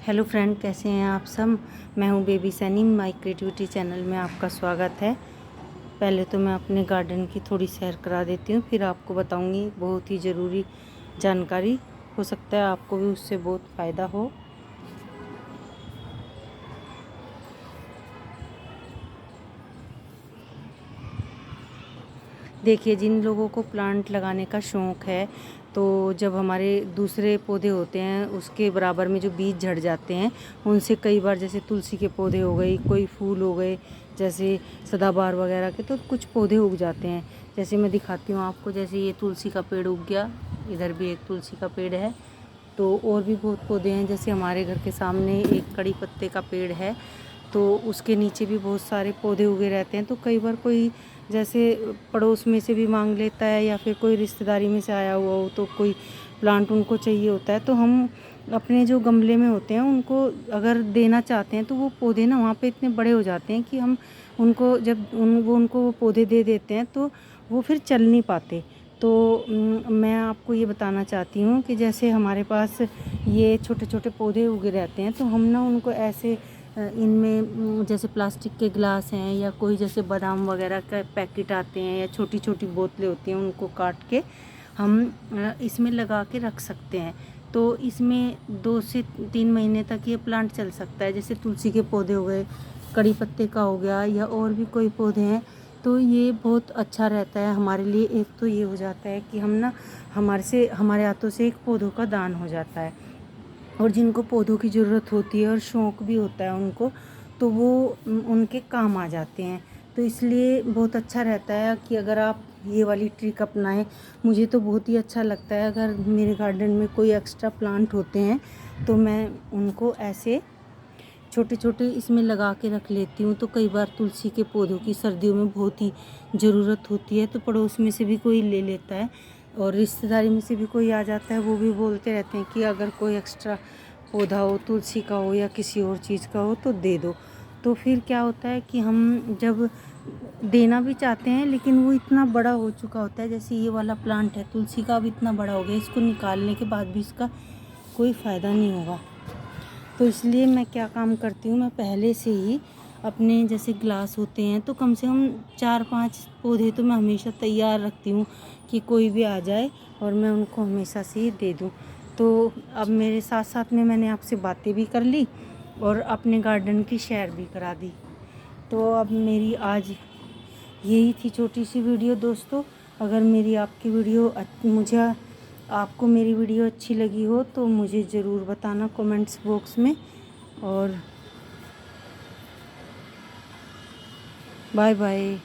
Hello friend, कैसे हैं आप सब। मैं हूं baby Saini. My creativity channel में आपका स्वागत है। पहले तो मैं अपने गार्डन की थोड़ी सैर करा देती हूं, फिर आपको बताऊंगी बहुत ही ज़रूरी जानकारी। हो सकता है आपको भी उससे बहुत फ़ायदा हो। देखिए, जिन लोगों को प्लांट लगाने का शौक़ है, तो जब हमारे दूसरे पौधे होते हैं उसके बराबर में जो बीज झड़ जाते हैं, उनसे कई बार जैसे तुलसी के पौधे हो गए, कोई फूल हो गए जैसे सदाबहार वगैरह के, तो कुछ पौधे उग जाते हैं। जैसे मैं दिखाती हूँ आपको, जैसे ये तुलसी का पेड़ उग गया, इधर भी एक तुलसी का पेड़ है। तो और भी बहुत पौधे हैं, जैसे हमारे घर के सामने एक कड़ी पत्ते का पेड़ है, तो उसके नीचे भी बहुत सारे पौधे उगे रहते हैं। तो कई बार कोई जैसे पड़ोस में से भी मांग लेता है, या फिर कोई रिश्तेदारी में से आया हुआ हो तो कोई प्लांट उनको चाहिए होता है, तो हम अपने जो गमले में होते हैं उनको अगर देना चाहते हैं, तो वो पौधे ना वहाँ पे इतने बड़े हो जाते हैं कि हम उनको जब उनको वो पौधे दे देते हैं तो वो फिर चल नहीं पाते। तो मैं आपको ये बताना चाहती हूँ कि जैसे हमारे पास ये छोटे छोटे पौधे उगे रहते हैं, तो हम ना उनको ऐसे इनमें जैसे प्लास्टिक के गिलास हैं, या कोई जैसे बादाम वगैरह का पैकेट आते हैं, या छोटी छोटी बोतलें होती हैं, उनको काट के हम इसमें लगा के रख सकते हैं। तो इसमें 2 से 3 महीने तक ये प्लांट चल सकता है। जैसे तुलसी के पौधे हो गए, कड़ी पत्ते का हो गया, या और भी कोई पौधे हैं, तो ये बहुत अच्छा रहता है हमारे लिए। एक तो ये हो जाता है कि हम ना हमारे हाथों से एक पौधों का दान हो जाता है। और जिनको पौधों की ज़रूरत होती है और शौक़ भी होता है उनको, तो वो उनके काम आ जाते हैं। तो इसलिए बहुत अच्छा रहता है कि अगर आप ये वाली ट्रिक अपनाएं। मुझे तो बहुत ही अच्छा लगता है, अगर मेरे गार्डन में कोई एक्स्ट्रा प्लांट होते हैं तो मैं उनको ऐसे छोटे छोटे इसमें लगा के रख लेती हूँ। तो कई बार तुलसी के पौधों की सर्दियों में बहुत ही ज़रूरत होती है, तो पड़ोस में से भी कोई ले लेता है, और रिश्तेदारी में से भी कोई आ जाता है। वो भी बोलते रहते हैं कि अगर कोई एक्स्ट्रा पौधा हो, तुलसी का हो या किसी और चीज़ का हो, तो दे दो। तो फिर क्या होता है कि हम जब देना भी चाहते हैं, लेकिन वो इतना बड़ा हो चुका होता है। जैसे ये वाला प्लांट है तुलसी का, अब इतना बड़ा हो गया, इसको निकालने के बाद भी इसका कोई फ़ायदा नहीं होगा। तो इसलिए मैं क्या काम करती हूँ, मैं पहले से ही अपने जैसे ग्लास होते हैं, तो कम से कम 4-5 पौधे तो मैं हमेशा तैयार रखती हूँ कि कोई भी आ जाए और मैं उनको हमेशा से ही दे दूँ। तो अब मेरे साथ साथ में मैंने आपसे बातें भी कर ली और अपने गार्डन की सैर भी करा दी। तो अब मेरी आज यही थी छोटी सी वीडियो दोस्तों। अगर मेरी आपकी वीडियो आपको मेरी वीडियो अच्छी लगी हो तो मुझे ज़रूर बताना कमेंट्स बॉक्स में। और बाय बाय।